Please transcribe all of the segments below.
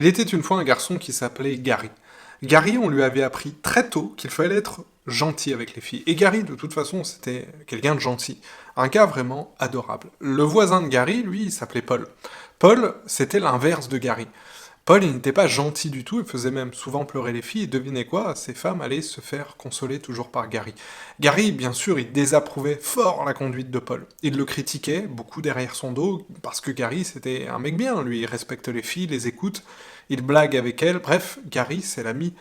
Il était une fois un garçon qui s'appelait Gary. Gary, on lui avait appris très tôt qu'il fallait être gentil avec les filles. Et Gary, de toute façon, c'était quelqu'un de gentil. Un gars vraiment adorable. Le voisin de Gary, lui, il s'appelait Paul. Paul, c'était l'inverse de Gary. Paul, il n'était pas gentil du tout, il faisait même souvent pleurer les filles, et devinez quoi, ces femmes allaient se faire consoler toujours par Gary. Gary, bien sûr, il désapprouvait fort la conduite de Paul. Il le critiquait, beaucoup derrière son dos, parce que Gary, c'était un mec bien, lui, il respecte les filles, les écoute, il blague avec elles, bref, Gary, c'est l'ami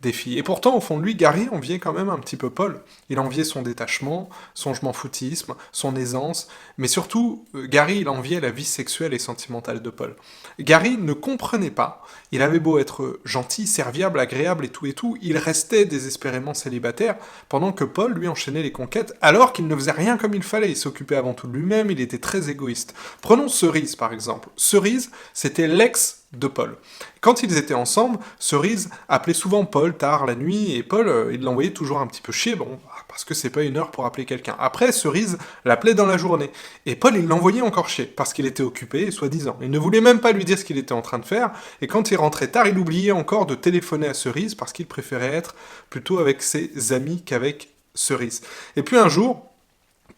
des filles. Et pourtant, au fond de lui, Gary enviait quand même un petit peu Paul. Il enviait son détachement, son je m'en foutisme, son aisance, mais surtout, Gary, il enviait la vie sexuelle et sentimentale de Paul. Gary ne comprenait pas, il avait beau être gentil, serviable, agréable et tout, il restait désespérément célibataire, pendant que Paul lui enchaînait les conquêtes, alors qu'il ne faisait rien comme il fallait, il s'occupait avant tout de lui-même, il était très égoïste. Prenons Cerise par exemple. Cerise, c'était l'ex de Paul. Quand ils étaient ensemble, Cerise appelait souvent Paul tard la nuit, et Paul, il l'envoyait toujours un petit peu chier, bon, parce que c'est pas une heure pour appeler quelqu'un. Après, Cerise l'appelait dans la journée, et Paul, il l'envoyait encore chier, parce qu'il était occupé, soi-disant. Il ne voulait même pas lui dire ce qu'il était en train de faire, et quand il rentrait tard, il oubliait encore de téléphoner à Cerise, parce qu'il préférait être plutôt avec ses amis qu'avec Cerise. Et puis un jour,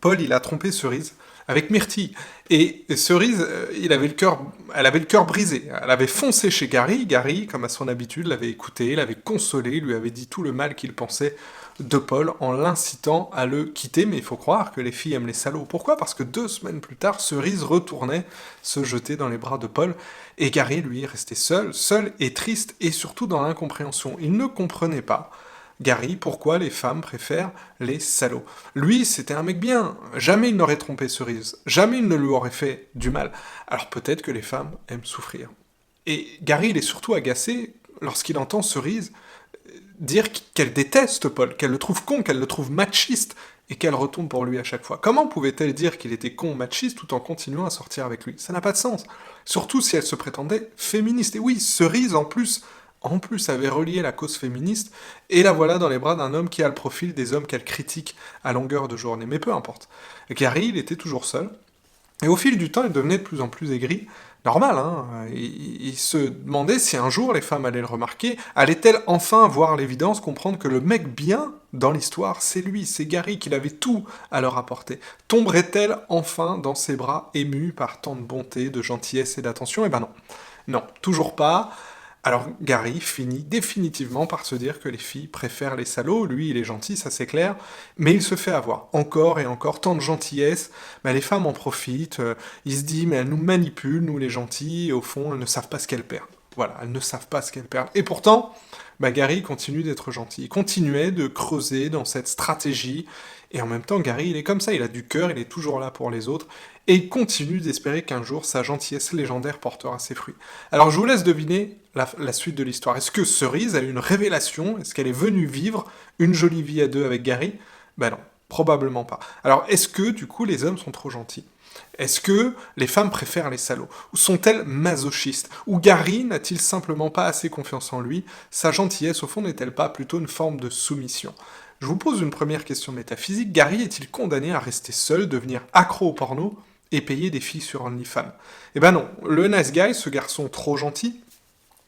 Paul, il a trompé Cerise avec Myrtille. Et Cerise, elle avait le cœur brisé. Elle avait foncé chez Gary. Gary, comme à son habitude, l'avait écouté, l'avait consolé, lui avait dit tout le mal qu'il pensait de Paul en l'incitant à le quitter. Mais il faut croire que les filles aiment les salauds. Pourquoi? Parce que 2 semaines plus tard, Cerise retournait se jeter dans les bras de Paul. Et Gary, lui, restait seul et triste, et surtout dans l'incompréhension. Il ne comprenait pas Gary, pourquoi les femmes préfèrent les salauds. Lui, c'était un mec bien, jamais il n'aurait trompé Cerise, jamais il ne lui aurait fait du mal. Alors peut-être que les femmes aiment souffrir. Et Gary, il est surtout agacé lorsqu'il entend Cerise dire qu'elle déteste Paul, qu'elle le trouve con, qu'elle le trouve machiste, et qu'elle retombe pour lui à chaque fois. Comment pouvait-elle dire qu'il était con, machiste, tout en continuant à sortir avec lui? Ça n'a pas de sens. Surtout si elle se prétendait féministe. Et oui, Cerise, en plus, avait relié la cause féministe, et la voilà dans les bras d'un homme qui a le profil des hommes qu'elle critique à longueur de journée. Mais peu importe. Gary, il était toujours seul, et au fil du temps, il devenait de plus en plus aigri. Normal, hein. Il se demandait si un jour les femmes allaient le remarquer, allaient-elles enfin voir l'évidence, comprendre que le mec bien dans l'histoire, c'est lui, c'est Gary, qu'il avait tout à leur apporter. Tomberait-elle enfin dans ses bras, émue par tant de bonté, de gentillesse et d'attention? Eh ben non. Non, toujours pas. Alors Gary finit définitivement par se dire que les filles préfèrent les salauds, lui il est gentil, ça c'est clair, mais il se fait avoir, encore et encore, tant de gentillesse, mais les femmes en profitent, il se dit mais elles nous manipulent, nous les gentils, et au fond elles ne savent pas ce qu'elles perdent. Voilà, elles ne savent pas ce qu'elles perdent. Et pourtant, Gary continue d'être gentil, il continuait de creuser dans cette stratégie, et en même temps Gary il est comme ça, il a du cœur, il est toujours là pour les autres, et il continue d'espérer qu'un jour sa gentillesse légendaire portera ses fruits. Alors je vous laisse deviner la suite de l'histoire. Est-ce que Cerise a eu une révélation? Est-ce qu'elle est venue vivre une jolie vie à deux avec Gary? Ben non, probablement pas. Alors est-ce que du coup les hommes sont trop gentils? Est-ce que les femmes préfèrent les salauds? Ou sont-elles masochistes? Ou Gary n'a-t-il simplement pas assez confiance en lui? Sa gentillesse, au fond, n'est-elle pas plutôt une forme de soumission? Je vous pose une première question métaphysique. Gary est-il condamné à rester seul, devenir accro au porno et payer des filles sur OnlyFans? Eh ben non, le nice guy, ce garçon trop gentil,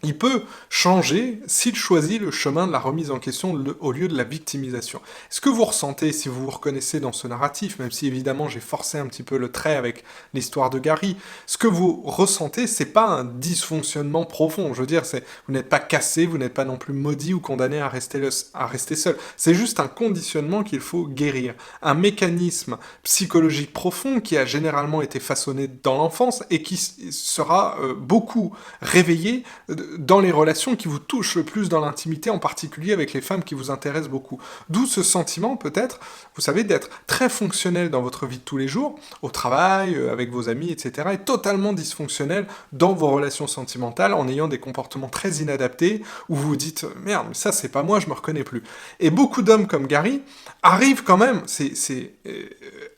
il peut changer s'il choisit le chemin de la remise en question au lieu de la victimisation. Est-ce que vous ressentez, si vous vous reconnaissez dans ce narratif, même si évidemment j'ai forcé un petit peu le trait avec l'histoire de Gary, ce que vous ressentez, c'est pas un dysfonctionnement profond. Je veux dire, vous n'êtes pas cassé, vous n'êtes pas non plus maudit ou condamné à rester seul. C'est juste un conditionnement qu'il faut guérir. Un mécanisme psychologique profond qui a généralement été façonné dans l'enfance et qui sera beaucoup réveillé dans les relations qui vous touchent le plus dans l'intimité, en particulier avec les femmes qui vous intéressent beaucoup. D'où ce sentiment, peut-être, vous savez, d'être très fonctionnel dans votre vie de tous les jours, au travail, avec vos amis, etc., et totalement dysfonctionnel dans vos relations sentimentales, en ayant des comportements très inadaptés, où vous vous dites « Merde, mais ça, c'est pas moi, je me reconnais plus ». Et beaucoup d'hommes comme Gary arrivent quand même,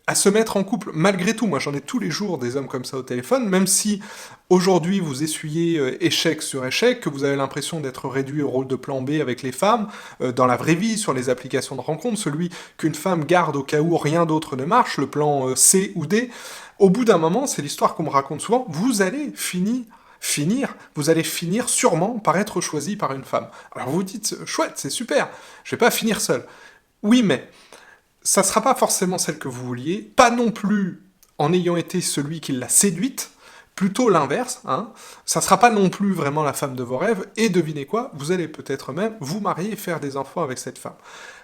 à se mettre en couple, malgré tout. Moi, j'en ai tous les jours des hommes comme ça au téléphone, même si aujourd'hui vous essuyez échec sur échec, que vous avez l'impression d'être réduit au rôle de plan B avec les femmes, dans la vraie vie, sur les applications de rencontre, celui qu'une femme garde au cas où rien d'autre ne marche, le plan C ou D. Au bout d'un moment, c'est l'histoire qu'on me raconte souvent, vous allez finir, vous allez finir sûrement par être choisi par une femme. Alors vous vous dites, chouette, c'est super, je vais pas finir seul. Oui, mais ça sera pas forcément celle que vous vouliez, pas non plus en ayant été celui qui l'a séduite, plutôt l'inverse, hein. Ça sera pas non plus vraiment la femme de vos rêves, et devinez quoi, vous allez peut-être même vous marier et faire des enfants avec cette femme.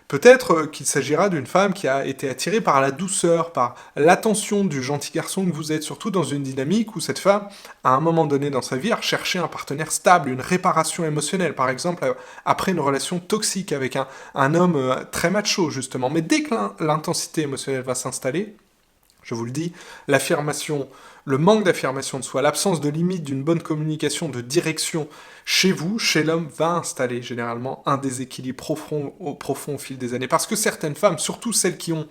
Peut-être qu'il s'agira d'une femme qui a été attirée par la douceur, par l'attention du gentil garçon que vous êtes, surtout dans une dynamique où cette femme, à un moment donné dans sa vie, a recherché un partenaire stable, une réparation émotionnelle, par exemple, après une relation toxique avec un homme très macho, justement. Mais dès que l'intensité émotionnelle va s'installer, je vous le dis, l'affirmation, le manque d'affirmation de soi, l'absence de limite d'une bonne communication, de direction chez vous, chez l'homme, va installer généralement un déséquilibre profond au fil des années. Parce que certaines femmes, surtout celles qui ont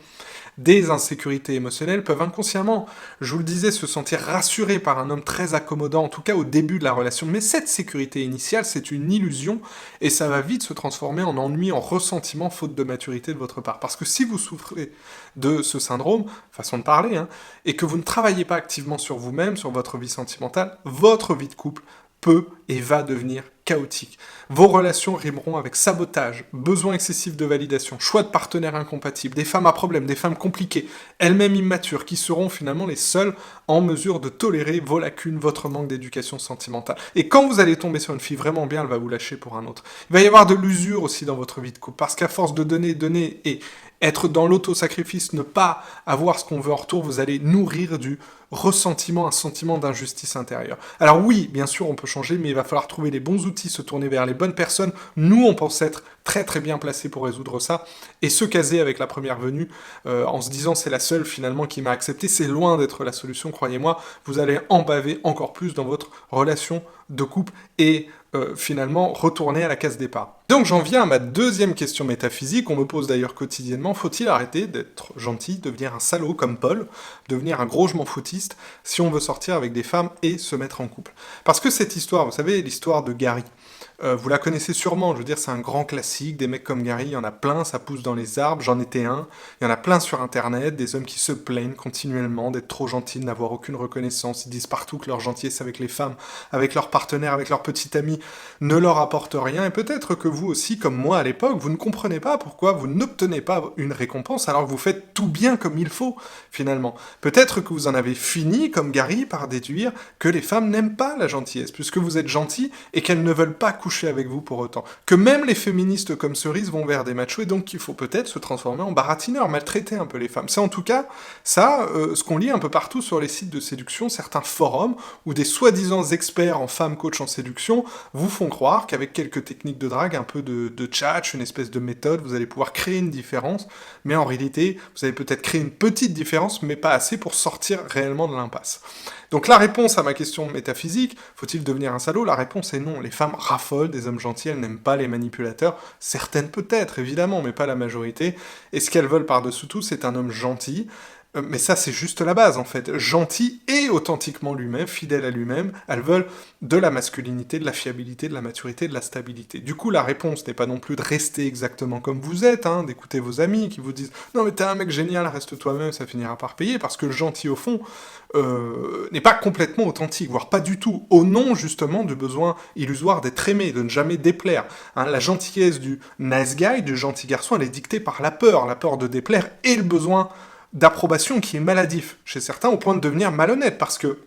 des insécurités émotionnelles, peuvent inconsciemment, je vous le disais, se sentir rassurées par un homme très accommodant, en tout cas au début de la relation. Mais cette sécurité initiale, c'est une illusion, et ça va vite se transformer en ennui, en ressentiment, faute de maturité de votre part. Parce que si vous souffrez de ce syndrome, façon de parler, hein, et que vous ne travaillez pas activement sur vous-même, sur votre vie sentimentale, votre vie de couple peut et va devenir chaotique. Vos relations rimeront avec sabotage, besoin excessif de validation, choix de partenaires incompatibles, des femmes à problème, des femmes compliquées, elles-mêmes immatures, qui seront finalement les seules en mesure de tolérer vos lacunes, votre manque d'éducation sentimentale. Et quand vous allez tomber sur une fille vraiment bien, elle va vous lâcher pour un autre. Il va y avoir de l'usure aussi dans votre vie de couple, parce qu'à force de donner et être dans l'auto-sacrifice, ne pas avoir ce qu'on veut en retour, vous allez nourrir du ressentiment, un sentiment d'injustice intérieure. Alors oui, bien sûr, on peut changer, mais il va falloir trouver les bons outils, se tourner vers les bonnes personnes. Nous, on pense être très très bien placés pour résoudre ça, et se caser avec la première venue, en se disant c'est la seule finalement qui m'a accepté, c'est loin d'être la solution, croyez-moi, vous allez en baver encore plus dans votre relation de couple, et finalement retourner à la case départ. Donc j'en viens à ma deuxième question métaphysique, on me pose d'ailleurs quotidiennement, faut-il arrêter d'être gentil, devenir un salaud comme Paul, devenir un gros je m'en foutiste, si on veut sortir avec des femmes et se mettre en couple? Parce que cette histoire, vous savez, l'histoire de Gary, vous la connaissez sûrement, je veux dire, c'est un grand classique, des mecs comme Gary, il y en a plein, ça pousse dans les arbres, j'en étais un, il y en a plein sur internet, des hommes qui se plaignent continuellement d'être trop gentils, de n'avoir aucune reconnaissance, ils disent partout que leur gentillesse avec les femmes, avec leurs partenaires, avec leurs petits amis, ne leur apporte rien, et peut-être que vous aussi, comme moi à l'époque, vous ne comprenez pas pourquoi vous n'obtenez pas une récompense alors que vous faites tout bien comme il faut, finalement. Peut-être que vous en avez fini, comme Gary, par déduire que les femmes n'aiment pas la gentillesse, puisque vous êtes gentil, et qu'elles ne veulent pas coucher avec vous pour autant. Que même les féministes comme Cerise vont vers des machos, et donc qu'il faut peut-être se transformer en baratineur, maltraiter un peu les femmes. C'est en tout cas ça, ce qu'on lit un peu partout sur les sites de séduction, certains forums, où des soi-disant experts en femmes coach en séduction vous font croire qu'avec quelques techniques de drague, un peu de tchatch, une espèce de méthode, vous allez pouvoir créer une différence, mais en réalité, vous allez peut-être créer une petite différence, mais pas assez pour sortir réellement de l'impasse. Donc la réponse à ma question métaphysique, faut-il devenir un salaud? La réponse est non. Les femmes raffolent des hommes gentils, elles n'aiment pas les manipulateurs. Certaines peut-être, évidemment, mais pas la majorité. Et ce qu'elles veulent par-dessous tout, c'est un homme gentil. Mais ça, c'est juste la base, en fait. Gentil et authentiquement lui-même, fidèle à lui-même. Elles veulent de la masculinité, de la fiabilité, de la maturité, de la stabilité. Du coup, la réponse n'est pas non plus de rester exactement comme vous êtes, hein, d'écouter vos amis qui vous disent « Non mais t'es un mec génial, reste toi-même, ça finira par payer », parce que le gentil, au fond, n'est pas complètement authentique, voire pas du tout, au nom, justement, du besoin illusoire d'être aimé, de ne jamais déplaire. Hein, la gentillesse du nice guy, du gentil garçon, elle est dictée par la peur de déplaire et le besoin d'approbation qui est maladif chez certains au point de devenir malhonnête, parce que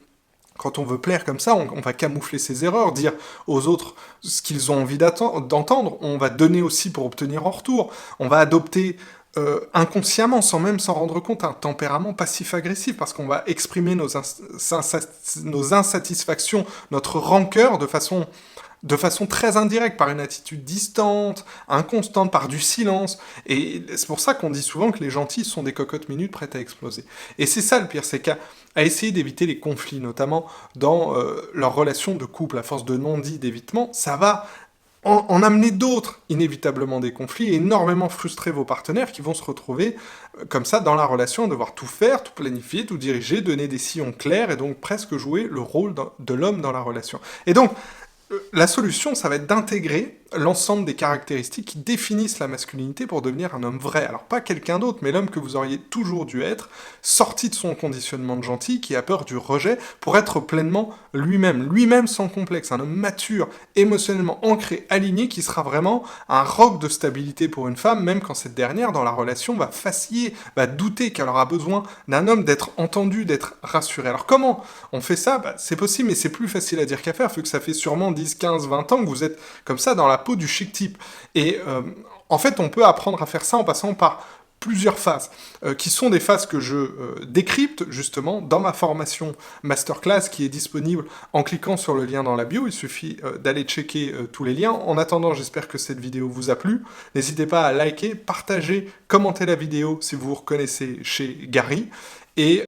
quand on veut plaire comme ça, on va camoufler ses erreurs, dire aux autres ce qu'ils ont envie d'entendre, on va donner aussi pour obtenir en retour, on va adopter inconsciemment, sans même s'en rendre compte, un tempérament passif-agressif, parce qu'on va exprimer nos insatisfactions, notre rancœur de façon très indirecte, par une attitude distante, inconstante, par du silence. Et c'est pour ça qu'on dit souvent que les gentils sont des cocottes minutes prêtes à exploser. Et c'est ça le pire, c'est qu'à essayer d'éviter les conflits, notamment dans leur relation de couple, à force de non-dits, d'évitement, ça va en amener d'autres, inévitablement des conflits, et énormément frustrer vos partenaires qui vont se retrouver comme ça dans la relation, devoir tout faire, tout planifier, tout diriger, donner des sillons clairs, et donc presque jouer le rôle de l'homme dans la relation. Et donc, la solution, ça va être d'intégrer l'ensemble des caractéristiques qui définissent la masculinité pour devenir un homme vrai. Alors pas quelqu'un d'autre, mais l'homme que vous auriez toujours dû être, sorti de son conditionnement de gentil, qui a peur du rejet, pour être pleinement lui-même sans complexe, un homme mature, émotionnellement ancré, aligné, qui sera vraiment un roc de stabilité pour une femme, même quand cette dernière, dans la relation, va vaciller, va douter, qu'elle aura besoin d'un homme, d'être entendu, d'être rassuré. Alors comment on fait ça? C'est possible, mais c'est plus facile à dire qu'à faire, vu que ça fait sûrement 10, 15, 20 ans que vous êtes comme ça dans la peau du chic type. Et en fait, on peut apprendre à faire ça en passant par plusieurs phases, qui sont des phases que je décrypte justement dans ma formation masterclass qui est disponible en cliquant sur le lien dans la bio. Il suffit d'aller checker tous les liens. En attendant, j'espère que cette vidéo vous a plu. N'hésitez pas à liker, partager, commenter la vidéo si vous vous reconnaissez chez Gary. Et